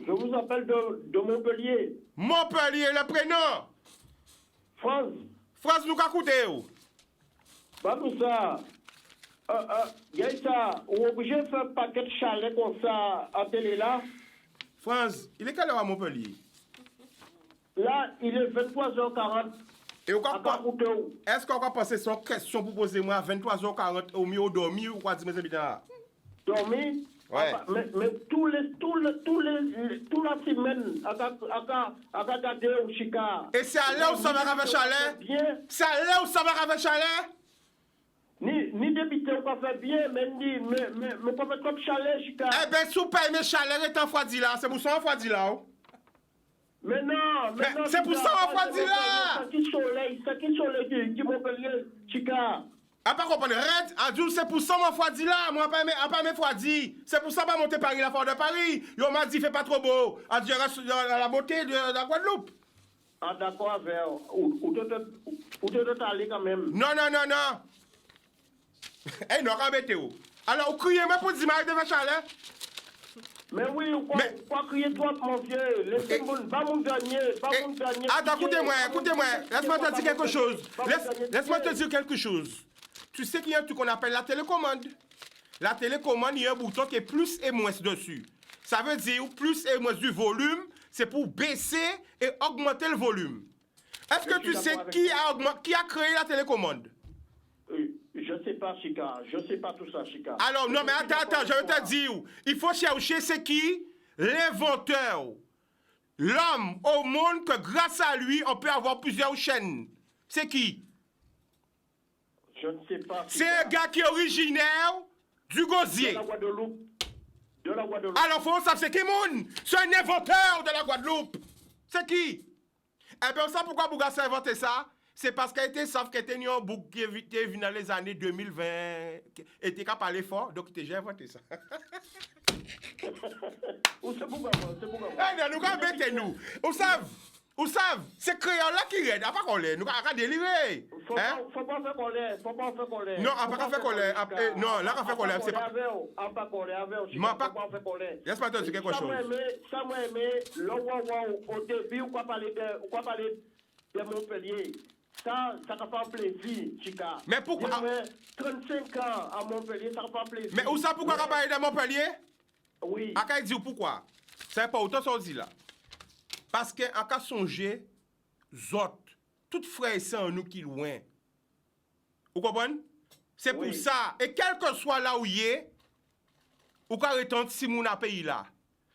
Je vous appelle de Montpellier. Montpellier, le prénom? France. France, nous avons écouté où? Pas tout ça. Gaïta, on est obligé de faire un paquet de chalets comme ça à télé là. France, il est quelle heure à Montpellier? Là, il est 23h40. Et est-ce qu'on va passer son question pour poser moi à 23h40 au mieux dormi ou quoi dire mes habitants? Dormi? Ouais. Mais toute la semaine, à regarder au Chica. Et c'est à l'heure où ça va avec chalet? C'est à l'heure où ça va avec chalet? Ni débiter, on va faire bien, mais pas faire comme chalet, Chica. Eh ben, si vous payez mes chalets, et en Froidi là, c'est pour ça en Froidi là. Mais non, c'est pour ça en Froidi là. C'est qui soleil qui Montpellier, Chica. Ah, pas comprendre, Red, Adjoul, c'est pour ça en Froidi là, moi, pas mes Froidi. C'est pour ça pas monter Paris, la Fort de Paris. Yo m'a dit, fait pas trop beau. Adjoul reste dans la beauté de la Guadeloupe. Ah, d'accord, où t'es allé quand même. Non. Eh, non, embêtez-vous. Alors, vous criez même pour dire que de chalet? Mais oui, quoi crier toi, mon vieux? Laissez-moi, pas mon dernier. Attends, écoutez-moi. Laisse-moi te dire quelque chose. Laisse-moi te dire quelque chose. Tu sais qu'il y a un truc qu'on appelle la télécommande. La télécommande, il y a un bouton qui est plus et moins dessus. Ça veut dire plus et moins du volume, c'est pour baisser et augmenter le volume. Est-ce que tu sais qui a créé la télécommande? Je sais pas, Chica. Je sais pas tout ça, Chica. Alors, non, mais attends, je vais te dire. Il faut chercher c'est qui? L'inventeur. L'homme au monde que grâce à lui, on peut avoir plusieurs chaînes. C'est qui? Je ne sais pas. C'est un gars qui est originaire du Gosier. De la Guadeloupe. Alors, faut savoir c'est qui, moun? C'est un inventeur de la Guadeloupe. C'est qui? Eh bien, on sait pourquoi Bougassi a inventé ça? C'est parce qu'elle était sauf qu'elle était un bouc qui était venu dans les années 2020, et était capable de parler fort, donc il j'ai inventé ça. C'est pourquoi. Eh non, nous embêtez nous. Vous savez, Ou savent, c'est créole là qui raide, pas qu'on l'est, nous avons déliré. Faut pas faire colère, faut pas faire colère. Non, on pas faire colère. Non, là on fait colère, c'est pas. On pas colère avec. Moi pas. faire colère. Laisse-moi te dire quelque chose. Ça moi aimé, au début on va parler de Montpellier. Ça va faire plaisir, Chica. Mais pourquoi 35 ans à Montpellier, ça va faire plaisir. Mais où ça pourquoi on parler de Montpellier? Oui. À dire pourquoi? C'est pas autant ça dit là. Parce que en cas songer zot, toutes frères et sœurs nous qui loin. Vous comprenez? C'est pour ça et quel que soit là où il est, ou quand retenir si mon pays là.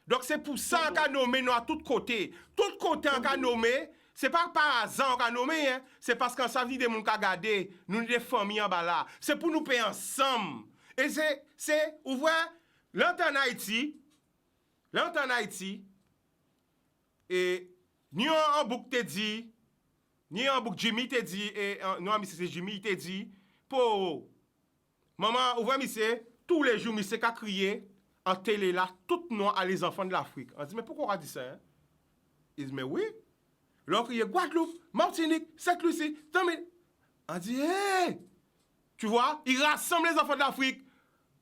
Donc c'est pour ça qu'on a nommé nous à tous côtés. Tous côtés on a nommé, c'est pas par hasard on a nommé hein, c'est parce qu'on ça vient de mon ka garder, nous des familles en bas là. C'est pour nous payer ensemble. Et c'est ouvre l'entend en Haïti. Et ni en bouc te dit, ni en bouc Jimmy te dit, et non, mais c'est Jimmy te dit, pour maman, ouvrez monsieur, tous les jours, monsieur qu'a crié en télé là, tout nom à les enfants de l'Afrique. On dit, mais pourquoi on a dit ça? Hein? Il dit, mais oui. L'on crié Guadeloupe, Martinique, Sainte-Lucie, on dit, hé! Tu vois, il rassemble les enfants de l'Afrique.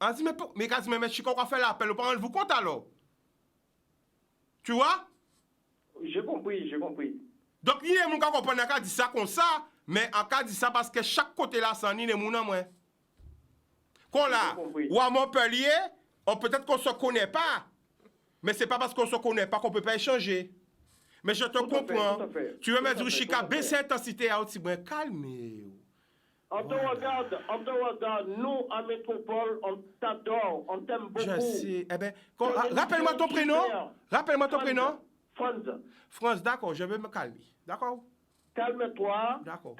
On dit, mais Chico, on va faire l'appel, on vous compte alors. Tu vois? J'ai compris. Donc, il y a des gens qui comprennent qu'on dit ça comme ça, mais on dit ça parce que chaque côté là, c'est un des gens moins. Qu'on là, ou à Montpellier, peut-être qu'on ne se connaît pas, mais ce n'est pas parce qu'on ne se connaît pas qu'on ne peut pas échanger. Mais je te comprends. Tu veux me dire, Chica, baisse l'intensité à aussi, bien calme. On te regarde, nous, en métropole, on t'adore, on t'aime beaucoup. Je sais. Eh bien, rappelle-moi ton prénom. France, d'accord, je vais me calmer. D'accord? Calme-toi. D'accord.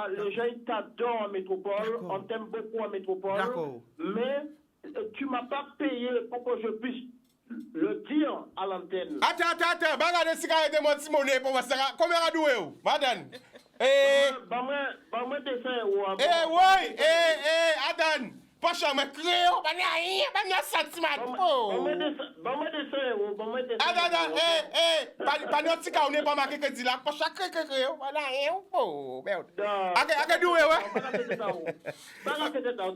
Les gens t'adorent en métropole. On t'aime beaucoup en métropole. D'accord. Mais tu ne m'as pas payé pour que je puisse le dire à l'antenne. Attends. Regardez si vous avez mon monnaie pour voir ça. Combien vous avez, madame? Bah, dessin ou Adam. Pas cher, mais créole, pas sentiment. Pas notre tika, on n'est pas marqué que dit là. Pas chaque créole, voilà, merde.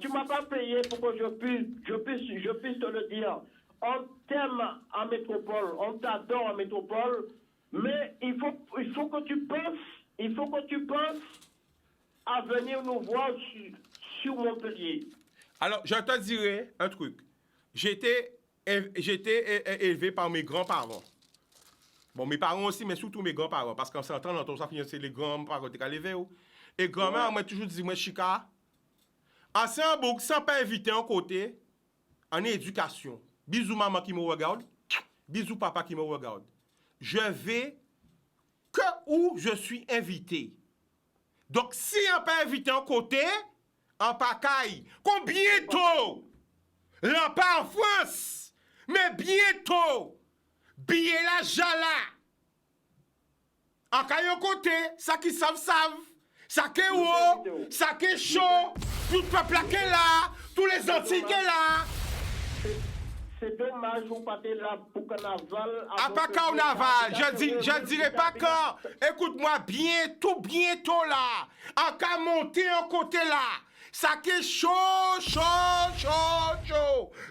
Tu m'as pas payé pour que je puisse te le dire. On t'aime en métropole, on t'adore en métropole, mais il faut que tu penses à venir nous voir sur Montpellier. Alors, je te dirai un truc. J'étais élevé par mes grands-parents. Bon, mes parents aussi, mais surtout mes grands-parents. Parce qu'en s'entend dans ton ça, c'est les grands-parents qui sont élevés. Et grand-mère m'a toujours dit, moi, Chica, sans pas inviter un côté, en éducation. Bisous maman qui me regarde. Bisous papa qui me regarde. Je vais que où je suis invité. Donc, si on pas invité un côté, en pacaille, qu'on bientôt, là pas en France, mais bientôt, billet la jala. En caillou côté, ça qui savent, ça qui est haut, ça qui est chaud, tout le peuple qui est là, tous les Antilles qui est là. C'est dommage, vous partez là pour carnaval. Ah, pas carnaval, je dirais pas quand. Écoute-moi, bientôt là, en cas monter en côté là. Ça qui est chaud.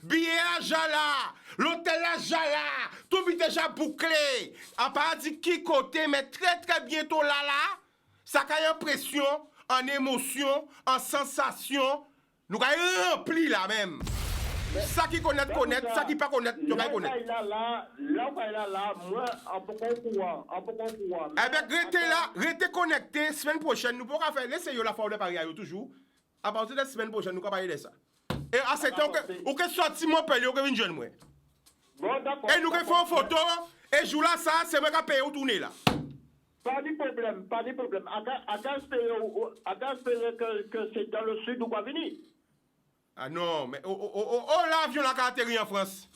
Billet à Jala, l'hôtel à Jala, tout est déjà bouclé. En pas dit qui côté, mais très bientôt là. Ça qui a impression, en émotion, en sensation. Nous avons rempli là même. Ça qui connaît, ça qui pas connaît, tu vas connaître. Là, moi, en peu courant. Eh bien, restez connecté, semaine prochaine, nous pourrons faire, laissez-vous la forme de Paris toujours. À partir de la semaine prochaine, nous pourrons parler de ça. Et à ce temps, vous pouvez sortir mon pays, vous pouvez venir jeune moi. Bon, d'accord. Et nous faisons une photo, et jour là, ça, c'est moi qui paye au tourner là. Pas de problème. À espérer que c'est dans le sud ou pas venir. Ah non, mais l'avion là qui a atterri en France.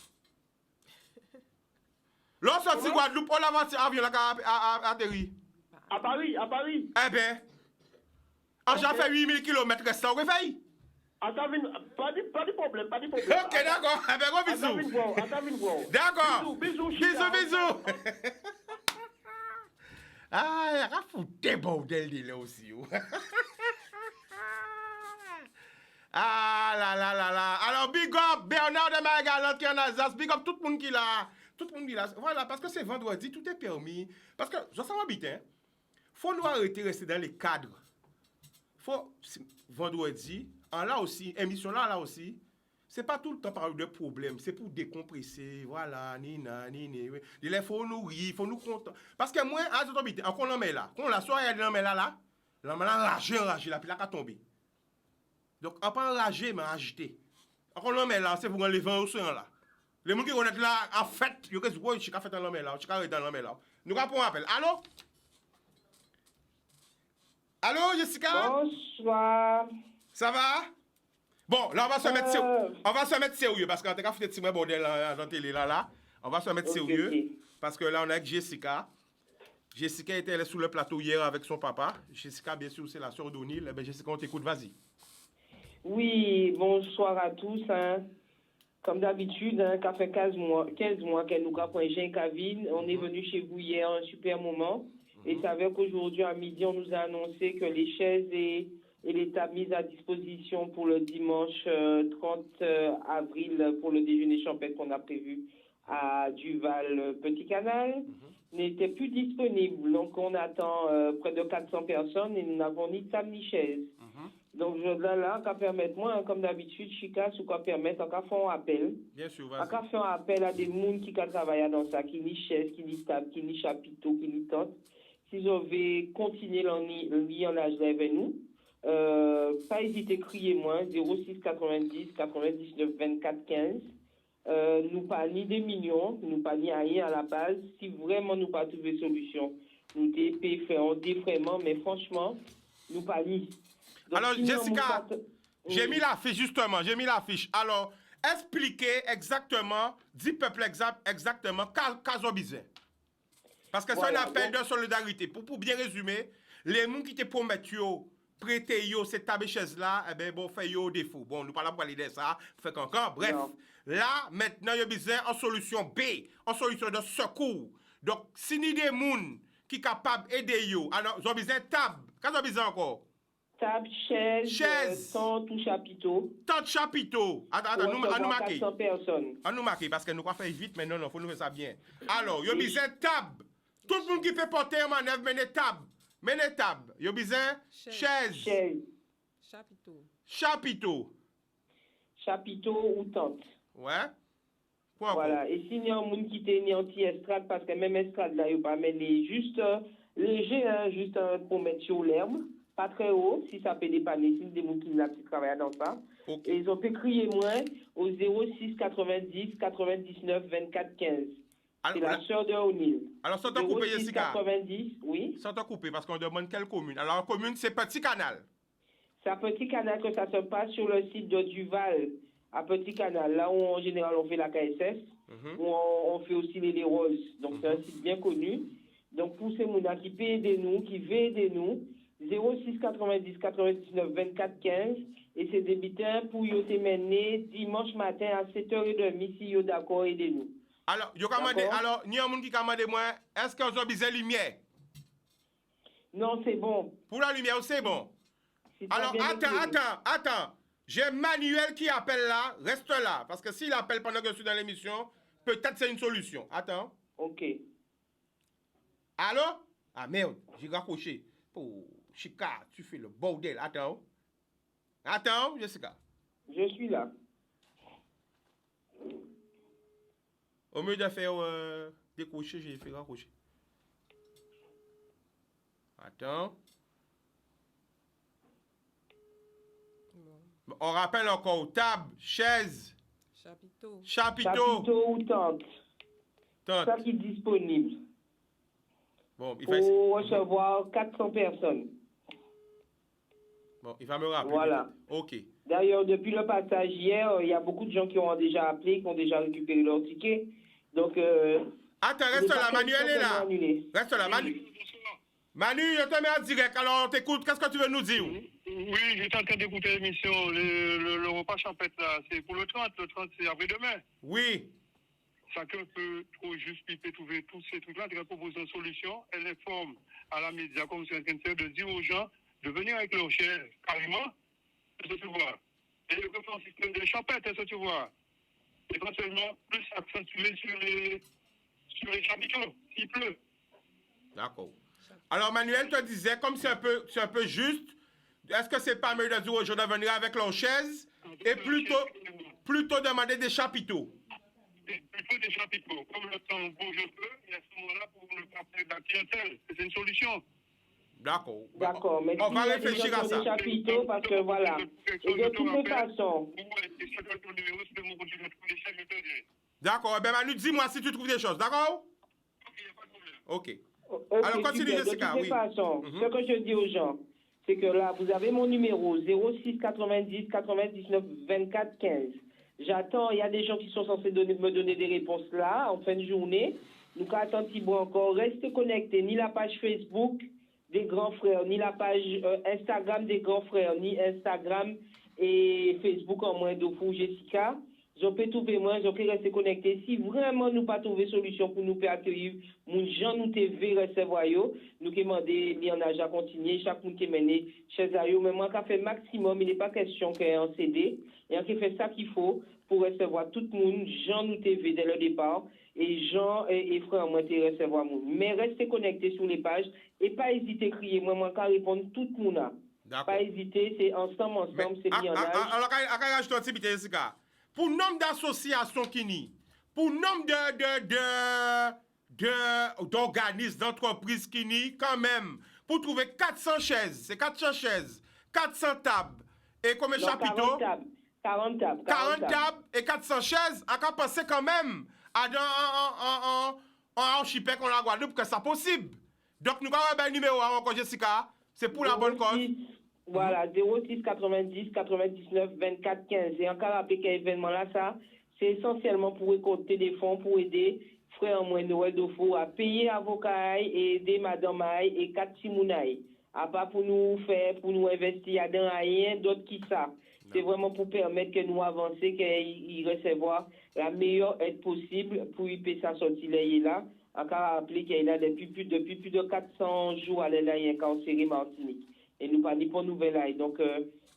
Lorsque sorti Guadeloupe, l'avion là qui a atterri. À Paris. Eh bien, j'ai fait 8000 km restant, vous fait. Attends, pas de problème. Ok, d'accord. Eh bien, gros bisous. Attends, D'accord. Bisous. Bisous. Ah, il y a foutu bordel de là aussi. Ah là là là là. Alors, big up Bernard de Magalant qui est en Alsace. Big up tout le monde qui l'a. Tout le monde qui l'a. Voilà, parce que c'est vendredi, tout est permis. Parce que, je sens habitant, faut nous arrêter de rester dans les cadres. Faut, vendredi, là aussi, émission là aussi, c'est pas tout le temps parler de problèmes, c'est pour décompresser, voilà, nina. Il faut nous rire, il faut nous content. Parce que moi, à tout habiter, quand on met là, quand la soirée elle met là, enragé, là, puis là, qu'à tomber. Donc, on pas enragé, mais agité. Quand on met là, c'est pour enlever un océan là. Les gens qui connaissent là, en fait, ils disent, ouais, je suis fait dans l'homme là, je suis arrêté dans l'homme là. Nous avons un appel. Allô? Allô, Jessica? Bonsoir. Ça va? Bon, là, on va se mettre sérieux parce qu'on a fait des petits bordel dans la télé là. On va se mettre sérieux parce que là, on est avec Jessica. Jessica était sur le plateau hier avec son papa. Jessica, bien sûr, c'est la sœur d'O'Neill. Ben, Jessica, on t'écoute, vas-y. Oui, bonsoir à tous. Hein. Comme d'habitude, hein, ça fait 15 mois qu'elle nous a pris Jean Cavine. On est venu chez vous hier, un super moment. Et ça veut qu'aujourd'hui, à midi, on nous a annoncé que les chaises et les tables mises à disposition pour le dimanche 30 avril pour le déjeuner champêtre qu'on a prévu à Duval Petit Canal n'étaient plus disponibles. Donc, on attend près de 400 personnes et nous n'avons ni table ni chaise. Donc, là, qu'à permettre, moi, comme d'habitude, Chica, ce qu'on permet, on qu'à faire un appel. Bien sûr, vas-y. On qu'à faire un appel à des gens qui travaillent dans ça, qui ni chaise, qui ni table, qui ni chapiteau, qui ni tente. Si on veut continuer en âge avec nous, pas hésiter à crier moi, 06 90 99 24 15. Nous pas ni des millions, nous pas ni rien à la base. Si vraiment nous pas trouver solution, nous faire un défraiement, mais franchement, nous pas ni. Donc, alors, Jessica, j'ai mis l'affiche justement, j'ai mis l'affiche. Alors, expliquez exactement, dis peuple exactement, qu'est-ce bizarre. Parce que voilà, c'est un appel de solidarité. Pour bien résumer, les gens qui te promettent prêter cette table chaise là, eh ben bon, fait yo défaut. Bon, nous parlons pas de ça, fait qu'encore. Bref, là, maintenant, il y a besoin en solution B, en solution de secours. Donc, si ni des gens qui sont capables d'aider yo, alors, ils ont besoin de table. Qu'est-ce qu'ils ont besoin encore? Table, chaise, tente ou chapiteau. Tente, chapiteau. Attends, nous marquer. 400 personnes. On nous marquer parce que nous allons faire vite, mais non, il faut nous faire ça bien. Alors, il y a besoin de table. Tout le monde qui fait porter un manœuvre, menez table. Menez table. Il y a besoin chaise. Chapiteau. Chapiteau ou tente. Ouais. Voilà. Et s'il y a un monde qui est anti-estrade, parce que même estrade, là, il n'y a pas mais juste léger, hein, juste pour mettre sur l'herbe. Pas très haut, si ça peut dépanner, si des gens qui travaillent dans ça. Okay. Et ils ont pu crier moins au 06 90 99 24 15. C'est la sœur de O'Neill. Alors, sans te couper, Jessica. 90, oui. Sans te couper, parce qu'on demande quelle commune. Alors, la commune, c'est Petit Canal. C'est à Petit Canal que ça se passe sur le site de Duval, à Petit Canal, là où en général on fait la KSS, où on fait aussi les roses. Donc, c'est un site bien connu. Donc, pour ces gens qui peuvent aider nous, qui veulent aider nous, 06 90 99 24 15 et c'est débiteur pour y être mené dimanche matin à 7h30 si vous d'accord aidez-nous. Alors, alors, il y a un monde qui commande moi, est-ce que vous avez besoin de lumière? Non, c'est bon. Pour la lumière, c'est bon. Alors, attends. J'ai Manuel qui appelle là, reste là. Parce que s'il appelle pendant que je suis dans l'émission, peut-être c'est une solution. Attends. Ok. Allô? Ah merde, j'ai raccroché. Oh, Chica, tu fais le bordel. Attends, Jessica. Je suis là. Au mieux de faire décrocher, j'ai fait raccrocher. Attends. Bon. On rappelle encore table, chaise. Chapiteau ou tente. Ça qui est disponible. Bon, il pour recevoir 400 personnes. Bon, il va me rappeler. Voilà. Ok. D'ailleurs, depuis le passage hier, il y a beaucoup de gens qui ont déjà appelé, qui ont déjà récupéré leur ticket. Donc, attends, reste là, Manuel est là. Reste là, Manu. Manu, je te mets en direct, alors on t'écoute. Qu'est-ce que tu veux nous dire? Oui, j'étais en train d'écouter l'émission. Le repas champêtre, là, c'est pour le 30. Le 30, c'est après-demain. Oui. chacun peut trop juste, il peut trouver tous ces trucs-là, il propose une solution, elle informe à la média, comme c'est en train de faire, de dire aux gens de venir avec leur chaise, carrément, est-ce que tu vois? Et de faire un système de chapettes, est-ce que tu vois? Éventuellement, plus accentué sur les chapiteaux, s'il pleut. D'accord. Alors, Manuel te disait, comme c'est un peu juste, est-ce que c'est pas mieux de dire aux gens de venir avec leur chaise et plutôt demander des chapiteaux? Plutôt des chapiteaux. Comme le temps beau je peux, et à ce moment-là, pour ne pas perdre la clientèle, c'est une solution. D'accord. D'accord, mais On va si réfléchir à ça. des chapiteaux, parce que voilà. Et de toutes les façons. D'accord. Eh bien, Manu, dis-moi si tu trouves des choses. D'accord? Ok. Alors, continue, super. Jessica. De toutes les façons, ce que je dis aux gens, c'est que là, vous avez mon numéro 06 90 99 24 15. J'attends, il y a des gens qui sont censés me donner des réponses là, en fin de journée. Nous attendons encore. Restez connectés, ni la page Facebook des grands frères, ni la page Instagram des grands frères, ni Instagram et Facebook en moins de fou, Jessica. Je peux trouver moi, je peux rester connecté. Si vraiment nous pas trouver solution pour nous faire accueillir, mon gens nous TV recevoir nous demander ni en âge à continuer, chaque monde qui mené chez ayo, mais moi qui fait maximum, il n'est pas question qu'il en CD, et qui fait ça qu'il faut pour recevoir tout le monde, gens nous TV dès le départ, et Jean et frère moi te recevoir monde. Mais restez connectés sur les pages et pas hésiter à crier, moi qu'à répondre tout le monde. Pas hésiter, c'est ensemble, c'est bien en âge. Alors, je te dis, Jessica. Pour le nombre d'associations qui n'y, pour le nombre d'organismes, d'entreprises qui n'y, quand même, pour trouver 400 chaises, c'est 400 chaises, 400 tables, et combien de chapiteaux? 40 tables. 40 tables et 400 chaises, on peut penser quand même à un archipel qu'on a Guadeloupe que c'est possible. Donc, nous avons un numéro encore, Jessica, c'est pour la bonne cause. Voilà, 06 90 99 24 15. Et encore rappelé qu'un événement là, ça, c'est essentiellement pour récolter des fonds pour aider frère moi Noël Dofo à payer avocat et aider madame Aïe et 4 Simounaï. À pas pour nous faire, pour nous investir dans rien d'autre qui ça. C'est vraiment pour permettre que nous avancions, qu'il recevoir la meilleure aide possible pour y payer sa sortie là. Encore rappelé qu'il est là depuis plus de 400 jours à l'aile en série Martinique. Et nous parlons pour nouvelle aille. Donc,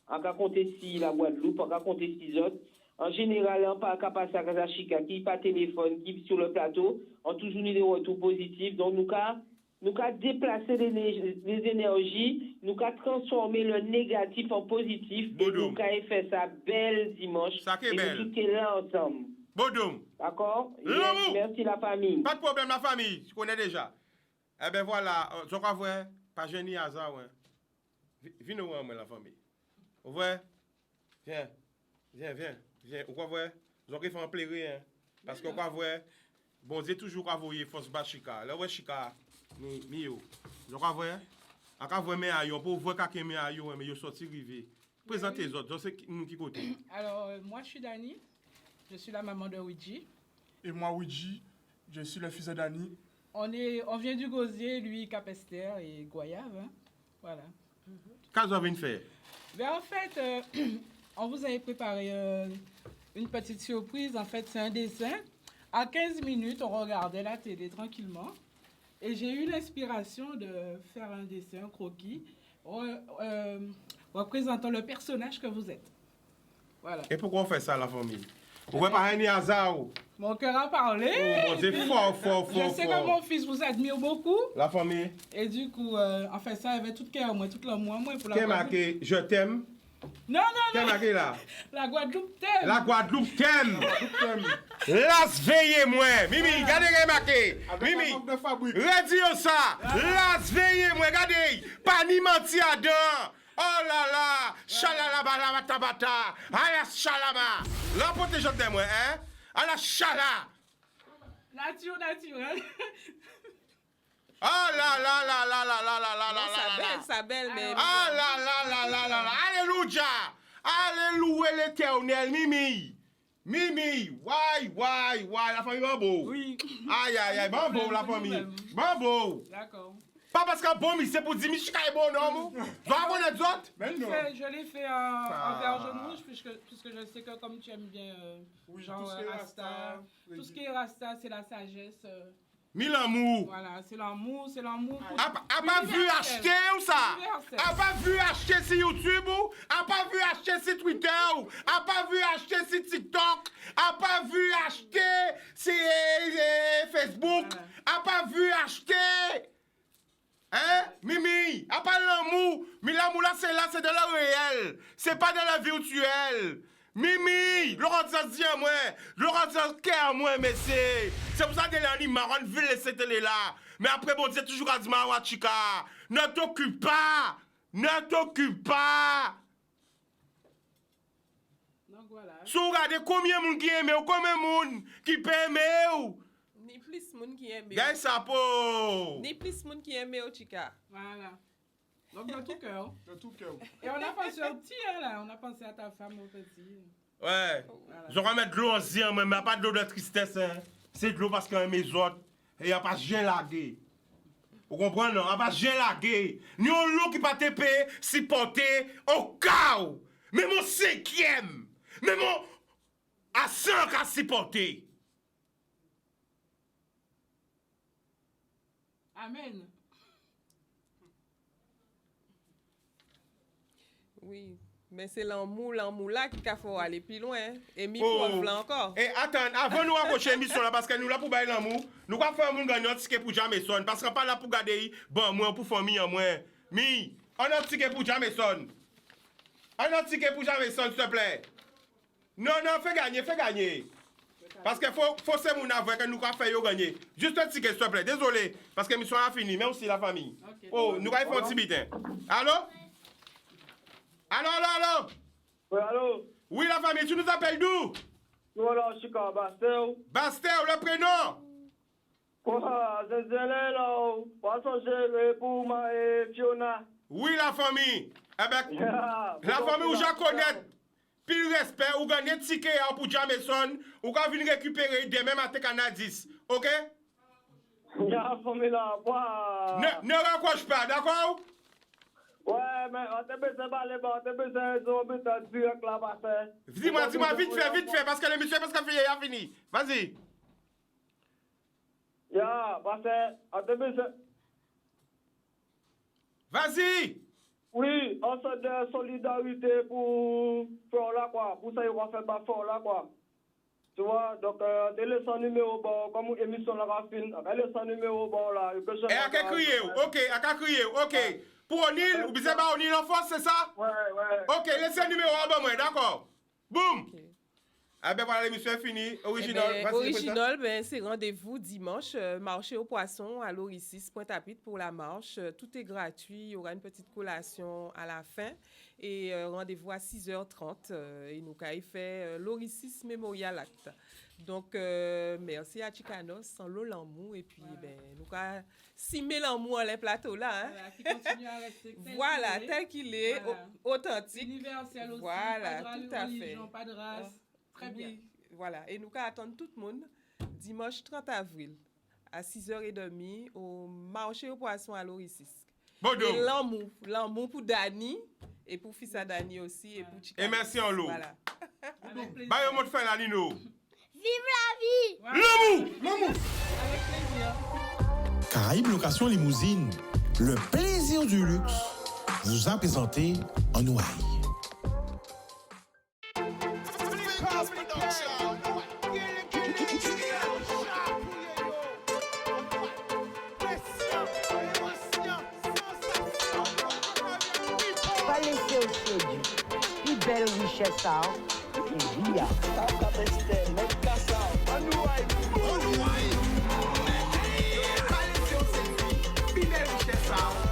on va compter si la Guadeloupe, on va compter si autres. En général, on pas qu'à passer à Kazachika, qui pas téléphone, qui sur le plateau, on toujours des retours positifs. Donc, nous avons déplacer les énergies, nous avons transformer le négatif en positif. Et nous avons fait ça belle dimanche. Ça qui est belle. Nous sommes là ensemble. Bodoum. D'accord? Merci la famille. Pas de problème, la famille. Je connais déjà. Eh bien, voilà. Je crois que pas génie hasard, ouais. Viens voir moi la famille. Vous voyez? Viens. Vous voyez? Vous avez fait un plaisir, hein? Parce que vous voyez, bon Dieu toujours envoyé force bas Chica. Là, ouais, Chica, mio. Vous voyez? Quand vous mettez à yo, pour voir quand vous mettez à yo, mais vous sortez rivé. Présentez les autres, je sais qui côté. Alors, moi, je suis Dani. Je suis la maman de Ouidji. Et moi, Ouidji, je suis le fils de Dani. On vient du Gosier, lui, Cap-Esther et Goyave. Hein? Voilà. Qu'est-ce que vous avez fait? Ben, en fait, on vous avait préparé une petite surprise. En fait, c'est un dessin. À 15 minutes, on regardait la télé tranquillement. Et j'ai eu l'inspiration de faire un dessin, un croquis, représentant le personnage que vous êtes. Voilà. Et pourquoi on fait ça, la famille? Vous voyez pas un hasard? Mon cœur a parlé. Oh, c'est fort. Je sais que mon fils vous admire beaucoup. La famille. Et du coup, en fait, ça avait tout cœur, moi, tout l'amour, moi, pour la Qu'est-ce marqué? Je t'aime. Non. Qu'est-ce marqué là? La Guadeloupe t'aime. La Guadeloupe t'aime. Las veillez moi. Mimi, regardez ce marqué. Mimi, redis ça. Las veillez moi, regardez. Pas ni menti à dedans. Oh là là, chalala bala tabata, aya chalama. Là pour te jeter moi, hein? À la chala. Naturel. Oh là là là là là là là là là. Ça belle, mais. Ah là là là là là là. Alléluia. Alléluia l'éternel, Mimi. Why, la famille Bambo. Oui. Aïe, Bambo, la famille. Bambo. D'accord. Pas parce que bon, mais c'est pour dire Michika est bon, non? Tu vas connaître d'autres? Je l'ai fait en verre jaune rouge, puisque je sais que comme tu aimes bien genre Rasta, tout ce qui est Rasta, c'est la sagesse. L'amour. Voilà, c'est l'amour. A pas vu acheter ou ça? A pas vu acheter sur YouTube ou? A pas vu acheter sur Twitter ou? A pas vu acheter sur TikTok? A pas vu acheter sur Facebook? A pas vu acheter? Hein? Mimi, a pas l'amour. Mais l'amour là, c'est de la réelle. C'est pas de la virtuelle. Mimi, Laurent dit à moi, Laurent dit à moi, mais c'est pour ça que les marrons veulent laisser télé là. Mais après, bon, c'est toujours à dire, Chika, ne t'occupe pas. Donc voilà. Si vous regardez combien de monde qui aime ou combien de monde qui peut aimer ou. Ni plus monde qui aime. Gagne ça pour. Ni plus monde qui aime au Chika. Voilà. Donc de tout cœur. De tout cœur. Et on a pensé au petit, là. On a pensé à ta femme, au petit. Ouais. Voilà. Je vais mettre de l'eau en zir, mais pas de l'eau de tristesse. Hein. C'est de l'eau parce qu'il y a mes autres. Et il n'y a pas de gel lagué. Vous comprenez, non? Il n'y a pas de gel lagué. Ni un loup qui pas TP, si porté au cas où. Mais mon cinquième. Mais mon à 5 à si porté. Amen. Oui, mais c'est l'amour là qui a faut aller plus loin. Et mi preuve là encore. Et attends, avant nous accrocher l'émission là, parce que nous là pour bailler l'amour, nous allons faire un monde gagner un ticket pour Jameson. Parce qu'on pas là pour garder, bon, moi pour famille en moins. Mi, on a un ticket pour Jameson. On a un ticket pour Jameson, s'il te plaît. Non, fais gagner. Parce que faut c'est mon avouer que nous allons faire gagner. Juste un ticket, s'il te plaît. Désolé, parce que l'émission a fini, mais aussi la famille. Okay, oh, nous allons faire un petit bitin. Allô? Allô? Oui, allô? Oui, la famille, tu nous appelles d'où? Voilà, Chika, Bastel. Bastel, le prénom? Quoi, c'est Zélé, là. Poisson gelé pour ma Fiona. Oui, la famille. Eh ben, la famille où je connais, pile respect, ou gagner ticket pour Jameson, ou quand venir récupérer demain matin Canadis. Ok? La famille là, quoi? Ne raccroche pas, d'accord? Ouais, mais on te besoin de parler, on te besoin de direct là, parce Dis-moi, vite fait, parce que l'émission est presque fini. Vas-y. Ya, parce que on te besoin. Vas-y. Oui, on se de solidarité pour faire là, quoi. Pour ça, il va faire pas fort là, quoi. Tu vois, donc, t'es le son numéro bon, comme émission la rafine, le son numéro bon là. Et à quel crier, ok. Pour O'Neill, ou bien pas O'Neill en force, c'est ça? Ouais. Ok, laissez le numéro à moi, d'accord. Boum. Okay. Ah ben voilà, l'émission est finie. Original, c'est rendez-vous dimanche, marché aux poissons à l'Oricis, Pointe-à-Pitre pour la marche. Tout est gratuit, il y aura une petite collation à la fin. Et rendez-vous à 6h30. Et nous avons fait l'Oricis Memorial Act. Donc, merci à Chicanos, sans l'amour. Et puis, nous avons 6 000 amours à les plateaux là. Hein? Voilà, qui continue à rester tel qu'il est, authentique. Universel aussi. Voilà, pas de tout à religion, fait. Pas de race. Très bien. Voilà, et nous attendons tout le monde dimanche 30 avril à 6h30 au marché aux poissons à l'Oricis. Bon, et l'amour pour Dani et pour fils à Dani aussi et pour Chicanos. Et merci en l'eau. Voilà. Bye au mot de fin la Lino. Vive la vie! Voilà. L'amour! Avec plaisir. Caraïbes Location Limousine, le plaisir du luxe, vous a présenté en Ouaille. Pas laisser au séduit. Plus belle richesse, et via. Fidèle richesse.